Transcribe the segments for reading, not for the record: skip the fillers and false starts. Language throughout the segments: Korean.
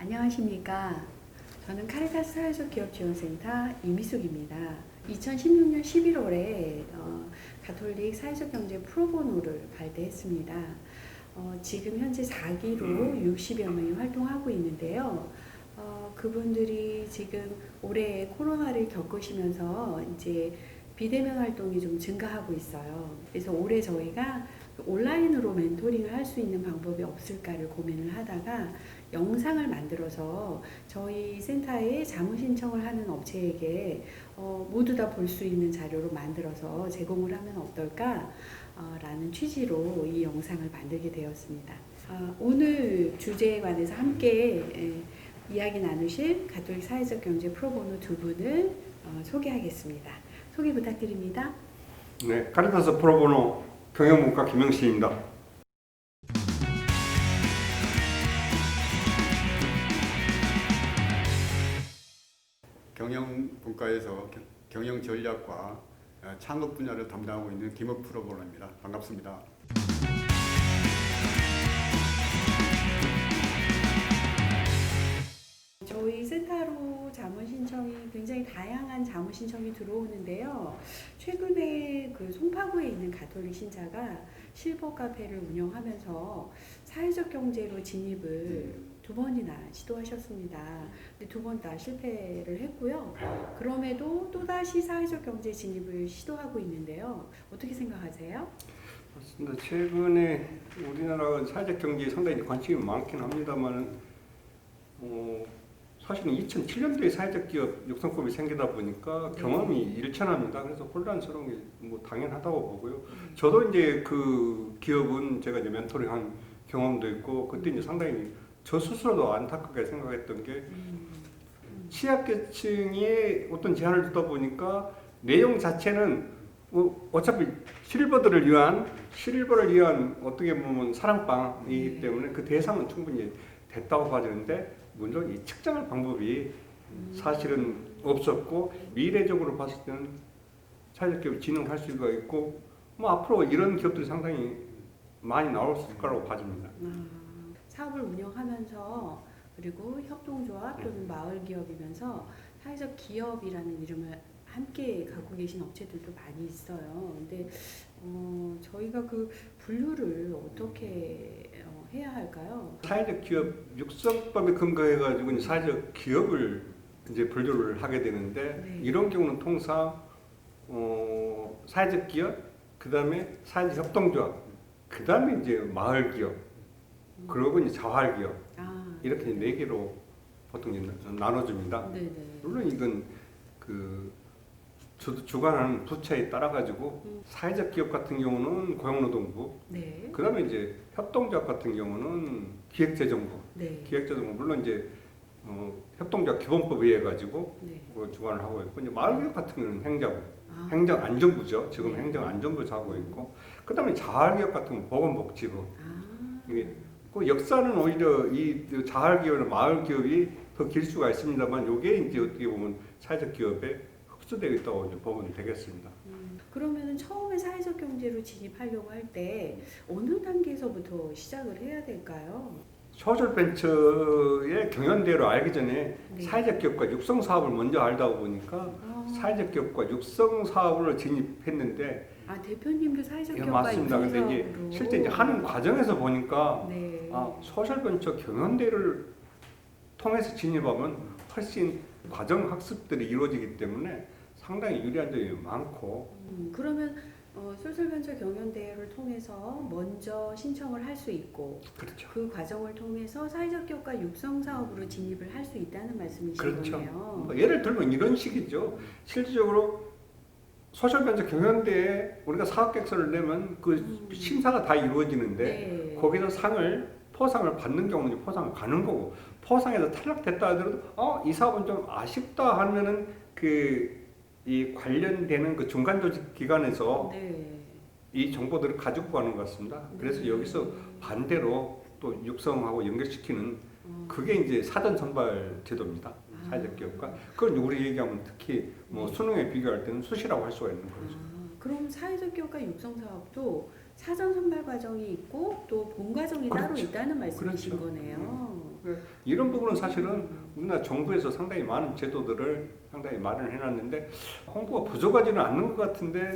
안녕하십니까. 저는 카리타스 사회적 기업 지원센터 이미숙입니다. 2016년 11월에 가톨릭 사회적 경제 프로보노를 발대했습니다. 지금 현재 4기로 60여 명이 활동하고 있는데요. 그분들이 지금 올해 코로나를 겪으시면서 이제 비대면 활동이 좀 증가하고 있어요. 그래서 올해 저희가 온라인으로 멘토링을 할 수 있는 방법이 없을까를 고민을 하다가 영상을 만들어서 저희 센터에 자문 신청을 하는 업체에게 모두 다 볼 수 있는 자료로 만들어서 제공을 하면 어떨까 라는 취지로 이 영상을 만들게 되었습니다. 오늘 주제에 관해서 함께 이야기 나누실 가톨릭 사회적 경제 프로보노 두 분을 소개하겠습니다. 소개 부탁드립니다. 네, 카리타스 프로보노 경영문과 김영식입니다. 경영분과에서 경영전략과 창업 분야를 담당하고 있는 김업 프로보노입니다. 반갑습니다. 저희 센터로 자문 신청이 굉장히 다양한 자문 신청이 들어오는데요. 최근에 그 송파구에 있는 가톨릭 신자가 실버 카페를 운영하면서 사회적 경제로 진입을 두 번이나 시도하셨습니다. 근데 두 번 다 실패를 했고요. 그럼에도 또다시 사회적 경제 진입을 시도하고 있는데요. 어떻게 생각하세요? 맞습니다. 최근에 우리나라 사회적 경제에 상당히 관심이 많긴 합니다만, 사실은 2007년도에 사회적 기업 육성법이 생기다 보니까 경험이 일천합니다. 그래서 혼란스러운 게 뭐 당연하다고 보고요. 저도 이제 그 기업은 제가 이제 멘토링한 경험도 있고, 그때 이제 상당히 저 스스로도 안타깝게 생각했던 게 취약계층에 어떤 제안을 듣다 보니까 내용 자체는 뭐 어차피 실버를 위한 어떻게 보면 사랑방이기 때문에 그 대상은 충분히 됐다고 봐지는데, 물론 이 측정할 방법이 사실은 없었고, 미래적으로 봤을 때는 사회적 기업을 진흥할 수가 있고, 뭐 앞으로 이런 기업들이 상당히 많이 나올 거라고 봐집니다. 사업을 운영하면서 그리고 협동조합 또는 마을 기업이면서 사회적 기업이라는 이름을 함께 갖고 계신 업체들도 많이 있어요. 근데 저희가 그 분류를 어떻게 해야 할까요? 사회적 기업 육성법에 근거해가지고 이제 사회적 기업을 이제 분류를 하게 되는데, 네. 이런 경우는 통상 사회적 기업, 그 다음에 사회적 협동조합, 그 다음에 이제 마을 기업, 그리고 이제 자활 기업, 이렇게 네 개로 보통 이제 나눠줍니다. 네네. 물론 이건 그 주관하는 부처에 따라 가지고 사회적 기업 같은 경우는 고용노동부, 네. 그 다음에 이제 협동조합 같은 경우는 기획재정부, 네. 기획재정부 물론 이제 협동조합 기본법에 의해 가지고 네. 그 주관을 하고 있고, 이제 마을기업 같은 경우는 행자부, 아. 행정안전부죠. 지금 네. 행정안전부에서 하고 있고, 그 다음에 자활기업 같은 경우는 보건복지부. 아. 이게 그 역사는 오히려 이 자활기업이나 마을기업이 더 길 수가 있습니다만, 이게 이제 어떻게 보면 사회적 기업에 흡수되어 있다고 이제 보면 되겠습니다. 그러면은 처음에 사회적 경제로 진입하려고 할 때 어느 단계에서부터 시작을 해야 될까요? 소셜벤처의 경연대로 알기 전에 네. 사회적 기업과 육성 사업을 먼저 알다 보니까 사회적 기업과 육성 사업을 진입했는데, 대표님도 사회적 예, 기업과 맞습니다. 근데 이제 육성사업으로. 실제 이제 하는 과정에서 보니까 네. 소셜벤처 경연대를 통해서 진입하면 훨씬 과정 학습들이 이루어지기 때문에 상당히 유리한 점이 많고. 그러면 소셜벤처 경연대회를 통해서 먼저 신청을 할 수 있고, 그렇죠. 그 과정을 통해서 사회적 기업과 육성 사업으로 진입을 할 수 있다는 말씀이신 그렇죠. 거네요. 뭐 예를 들면 이런 식이죠. 실질적으로 소셜벤처 경연대에 우리가 사업계획서를 내면 그 심사가 다 이루어지는데, 네. 거기서 포상을 받는 경우는 포상을 가는 거고, 포상에서 탈락됐다 하더라도 이 사업은 좀 아쉽다 하면은 이 관련되는 그 중간 조직 기관에서 네. 이 정보들을 가지고 가는 것 같습니다. 그래서 여기서 반대로 또 육성하고 연결시키는 그게 이제 사전 선발 제도입니다. 사회적 기업과. 그건 우리 얘기하면 특히 뭐 수능에 비교할 때는 수시라고 할 수가 있는 거죠. 그럼 사회적 기업과 육성 사업도 사전 선발 과정이 있고 또 본 과정이 따로 그렇죠. 있다는 말씀이신 그렇죠. 거네요. 이런 부분은 사실은 우리나라 정부에서 상당히 많은 제도들을 상당히 마련해 놨는데 홍보가 부족하지는 않는 것 같은데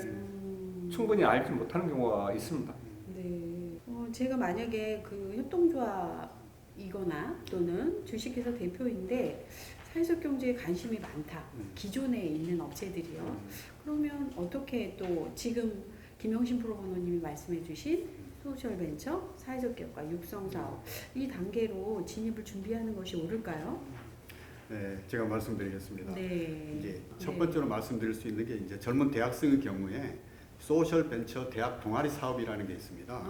충분히 알지 못하는 경우가 있습니다. 네. 제가 만약에 그 협동조합이거나 또는 주식회사 대표인데 사회적 경제에 관심이 많다. 기존에 있는 업체들이요. 그러면 어떻게 또 지금 김영신 프로보노님이 말씀해주신 소셜벤처, 사회적 기업과 육성사업 이 단계로 진입을 준비하는 것이 옳을까요? 네, 제가 말씀드리겠습니다. 네. 이제 첫 네. 번째로 말씀드릴 수 있는 게 이제 젊은 대학생의 경우에 소셜 벤처 대학 동아리 사업이라는 게 있습니다.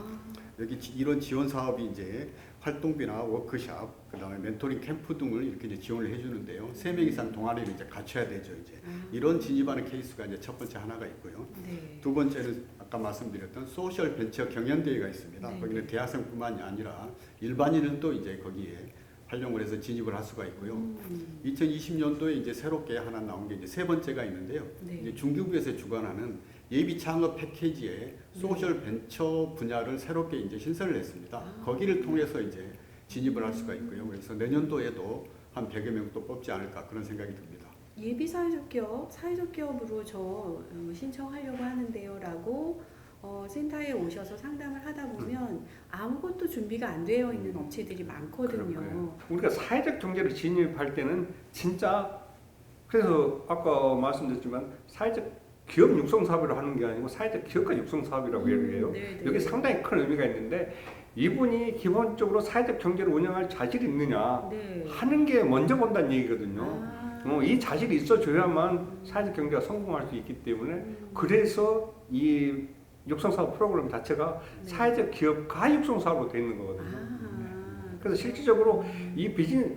여기 이런 지원 사업이 이제 활동비나 워크샵, 그다음에 멘토링 캠프 등을 이렇게 이제 지원을 해주는데요. 3명 이상 동아리를 이제 갖춰야 되죠. 이제 이런 진입하는 케이스가 이제 첫 번째 하나가 있고요. 네. 두 번째는 아까 말씀드렸던 소셜 벤처 경연대회가 있습니다. 네. 거기는 대학생뿐만이 아니라 일반인은 또 이제 거기에 활용을 해서 진입을 할 수가 있고요. 2020년도에 이제 새롭게 하나 나온 게 이제 세 번째가 있는데요. 네. 이제 중기부에서 주관하는 예비 창업 패키지에 소셜 벤처 분야를 새롭게 이제 신설을 했습니다. 거기를 통해서 이제 진입을 할 수가 있고요. 그래서 내년도에도 한 100여 명 또 뽑지 않을까 그런 생각이 듭니다. 예비 사회적 기업, 사회적 기업으로 저 신청하려고 하는데요라고 센터에 오셔서 상담을 하다 보면 아무것도 준비가 안 되어 있는 업체들이 많거든요. 그렇고요. 우리가 사회적 경제를 진입할 때는 진짜 그래서 아까 말씀드렸지만 사회적 기업 육성 사업이라고 하는 게 아니고 사회적 기업가 육성 사업이라고 얘기해요. 네, 네. 여기 상당히 큰 의미가 있는데 이분이 기본적으로 사회적 경제를 운영할 자질이 있느냐 네. 하는 게 먼저 본다는 얘기거든요. 아. 이 자질이 있어줘야만 사회적 경제가 성공할 수 있기 때문에 그래서 이 육성사업 프로그램 자체가 네. 사회적 기업가 육성사업으로 되어 있는 거거든요. 아. 그래서 실질적으로 이 비즈니스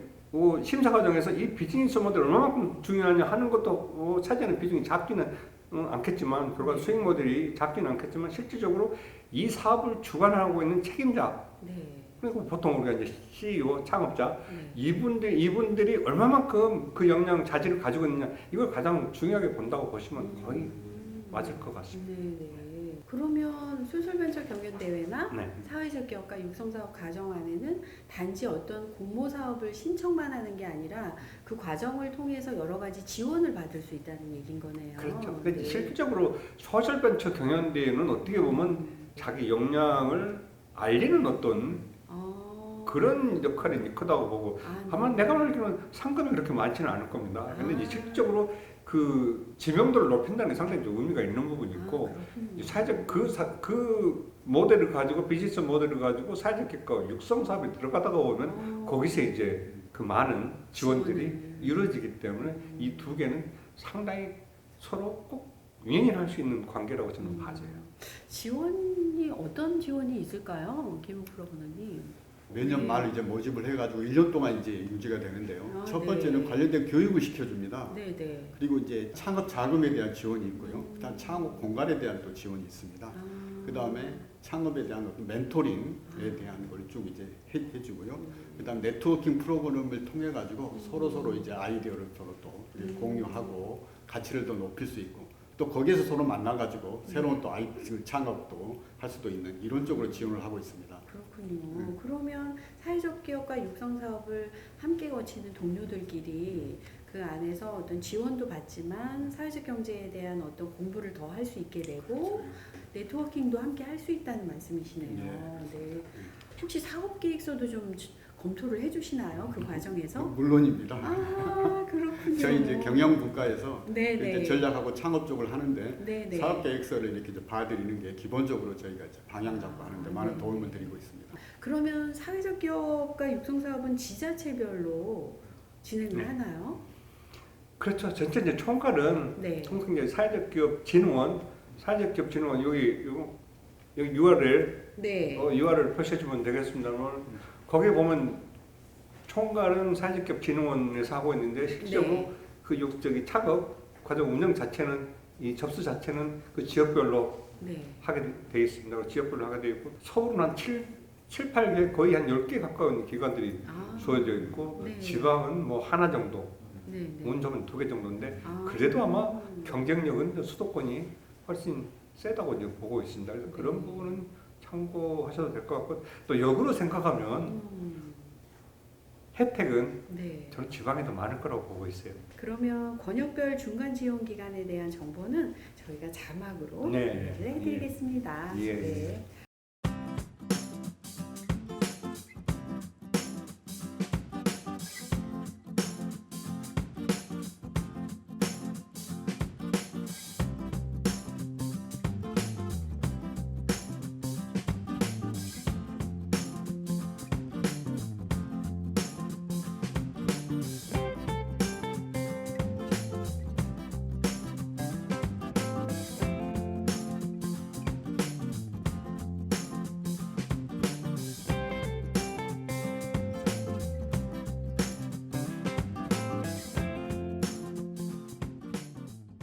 심사 과정에서 이 비즈니스 모델이 얼마만큼 중요하냐 하는 것도 차지하는 비중이 작지는 않겠지만 결과 수익 모델이 작지는 않겠지만 실질적으로 이 사업을 주관하고 있는 책임자 네. 그리고 보통 우리가 이제 CEO 창업자 네. 이분들이 얼마만큼 그 역량 자질을 가지고 있느냐 이걸 가장 중요하게 본다고 보시면 거의 맞을 것 같습니다. 네. 그러면 소셜벤처 경연대회나 네. 사회적 기업가 육성사업 과정 안에는 단지 어떤 공모 사업을 신청만 하는 게 아니라 그 과정을 통해서 여러 가지 지원을 받을 수 있다는 얘기인 거네요. 그렇죠. 네. 실질적으로 소셜벤처 경연대회는 어떻게 보면 자기 역량을 알리는 어떤 그런 역할이 이제 크다고 보고 다만 내가 알기로는 상금이 그렇게 많지는 않을 겁니다. 근데 이제 실질적으로 그 지명도를 높인다는 게 상당히 좀 의미가 있는 부분이 있고 사회적 그 모델을 가지고 비즈니스 모델을 가지고 사회적 기업가 육성 사업에 들어가다가 보면 거기서 이제 그 많은 지원들이 이루어지기 때문에 이 두 개는 상당히 서로 꼭 유인할 수 있는 관계라고 저는 봐져요. 지원이 어떤 지원이 있을까요, 김 프로보노님? 매년 네. 말 이제 모집을 해가지고 1년 동안 이제 유지가 되는데요. 첫 네. 번째는 관련된 교육을 시켜줍니다. 네네. 그리고 이제 창업 자금에 대한 지원이 있고요. 그다음 창업 공간에 대한 또 지원이 있습니다. 그다음에 창업에 대한 어떤 멘토링에 대한 걸 쭉 이제 해주고요. 그다음 네트워킹 프로그램을 통해 가지고 서로 이제 아이디어를 서로 또 공유하고 가치를 더 높일 수 있고 또 거기에서 서로 만나 가지고 새로운 또 아이디 창업도 할 수도 있는 이런 쪽으로 지원을 하고 있습니다. 그렇군요. 그러면 사회적 기업과 육성 사업을 함께 거치는 동료들끼리 그 안에서 어떤 지원도 받지만 사회적 경제에 대한 어떤 공부를 더 할 수 있게 되고 네트워킹도 함께 할 수 있다는 말씀이시네요. 네. 혹시 사업 계획서도 좀 검토를 해주시나요? 그 과정에서? 물론입니다. 아, 그렇군요. 저희 이제 경영분과에서 네네. 이제 전략하고 창업 쪽을 하는데 네네. 사업 계획서를 이렇게 이제 봐드리는 게 기본적으로 저희가 이제 방향 잡고 하는데 많은 네. 도움을 드리고 있습니다. 그러면 사회적 기업과 육성 사업은 지자체별로 진행을 하나요? 그렇죠. 전체 이제 총괄은 네. 통상 이제 사회적 기업 진흥원 여기 URL 네. URL 표시해주면 되겠습니다만 거기에 보면 총괄은 사회적 기업 진흥원에서 하고 있는데 실제로 네. 그 창업 과정 운영 자체는 이 접수 자체는 그 지역별로 네. 하게 돼 있습니다. 지역별로 하게 돼 있고 서울은 한 7, 8개 거의 한 10개 가까운 기관들이 주어져 있고 네. 지방은 뭐 하나 정도 네. 네. 운점은 2개 정도인데 그래도 아마 경쟁력은 수도권이 훨씬 세다고 이제 보고 있습니다. 그래서 그런 부분은 참고하셔도 될 것 같고 또 역으로 생각하면 혜택은 네. 저는 지방에도 많을 거라고 보고 있어요. 그러면 권역별 중간 지원 기간에 대한 정보는 저희가 자막으로 네. 얘기를 해드리겠습니다. 예. 네.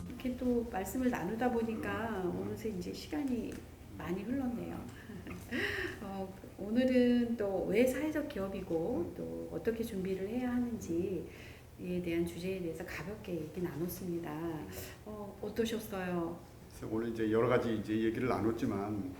이렇게 또 말씀을 나누다 보니까 어느새 이제 시간이 많이 흘렀네요. 오늘은 또 왜 사회적 기업이고 또 어떻게 준비를 해야 하는지에 대한 주제에 대해서 가볍게 얘기 나눴습니다. 어떠셨어요? 그래서 오늘 이제 여러 가지 이제 얘기를 나눴지만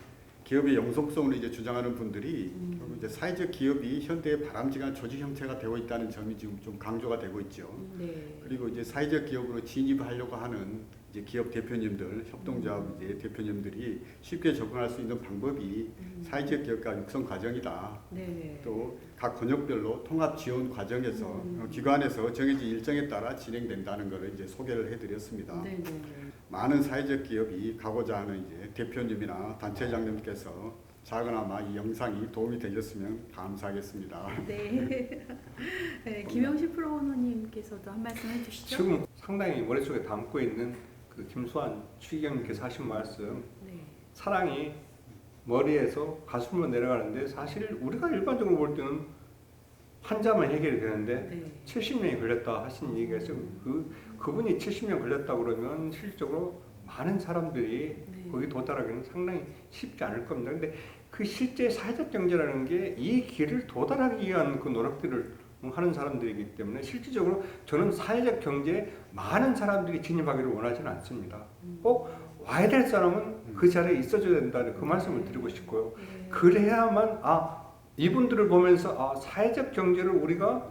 기업의 영속성을 이제 주장하는 분들이 결국 이제 사회적 기업이 현대의 바람직한 조직 형태가 되고 있다는 점이 지금 좀 강조가 되고 있죠. 네. 그리고 이제 사회적 기업으로 진입하려고 하는 이제 기업 대표님들, 협동조합 이제 대표님들이 쉽게 접근할 수 있는 방법이 사회적 기업가 육성 과정이다. 네. 또 각 권역별로 통합 지원 과정에서 기관에서 정해진 일정에 따라 진행된다는 것을 이제 소개를 해드렸습니다. 네. 네. 많은 사회적 기업이 가고자 하는 이제 대표님이나 단체장님께서 작은아마 이 영상이 도움이 되셨으면 감사하겠습니다. 네. 네. 김영식 프로님께서도 한 말씀 해주시죠. 지금 상당히 머릿속에 담고 있는 그 김수환 추기경님께서 하신 말씀, 네. 사랑이 머리에서 가슴으로 내려가는데 사실 우리가 일반적으로 볼 때는 환자만 해결이 되는데 네. 70년이 걸렸다 하신 얘기가 있어요. 그분이 70년 걸렸다 그러면 실질적으로 많은 사람들이 네. 거기 도달하기는 상당히 쉽지 않을 겁니다. 근데 그 실제 사회적 경제라는 게 이 길을 도달하기 위한 그 노력들을 하는 사람들이기 때문에 실질적으로 저는 사회적 경제에 많은 사람들이 진입하기를 원하지는 않습니다. 꼭 와야 될 사람은 그 자리에 있어줘야 된다는 그 말씀을 드리고 싶고요. 네. 그래야만 이분들을 보면서 사회적 경제를 우리가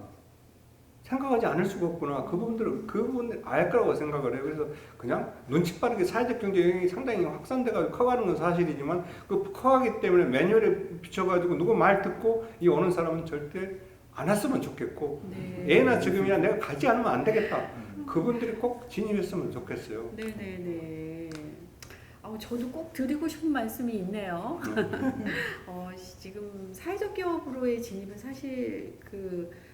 생각하지 않을 수가 없구나. 그 부분 알 거라고 생각을 해요. 그래서 그냥 눈치 빠르게 사회적 경제 영역이 상당히 확산돼가지고 커가는 건 사실이지만 그 커가기 때문에 매뉴얼에 비춰가지고 누구 말 듣고 이 오는 사람은 절대 안 왔으면 좋겠고 네. 애나 지금이나 내가 가지 않으면 안 되겠다. 그분들이 꼭 진입했으면 좋겠어요. 네네네. 저도 꼭 드리고 싶은 말씀이 있네요. 지금 사회적 기업으로의 진입은 사실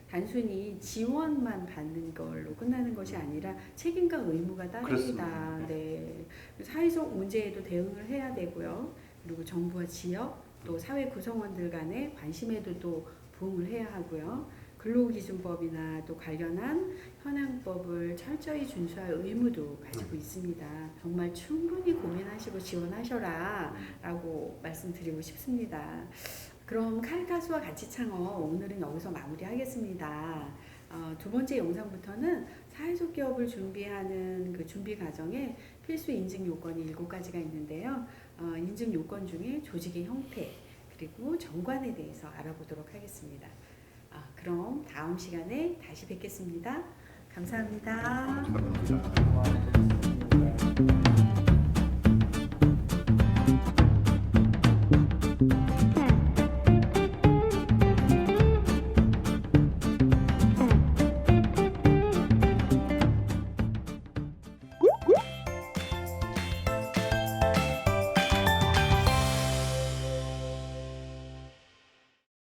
단순히 지원만 받는 걸로 끝나는 것이 아니라 책임과 의무가 따릅니다. 그렇습니다. 네. 사회적 문제에도 대응을 해야 되고요. 그리고 정부와 지역 또 사회 구성원들 간의 관심에도 또 부응을 해야 하고요. 근로기준법이나 또 관련한 현행법을 철저히 준수할 의무도 가지고 있습니다. 정말 충분히 고민하시고 지원하셔라 라고 말씀드리고 싶습니다. 그럼 카리타스와 같이 창업 오늘은 여기서 마무리하겠습니다. 두 번째 영상부터는 사회적 기업을 준비하는 그 준비 과정에 필수 인증 요건이 7가지가 있는데요. 인증 요건 중에 조직의 형태 그리고 정관에 대해서 알아보도록 하겠습니다. 그럼 다음 시간에 다시 뵙겠습니다. 감사합니다. 감사합니다.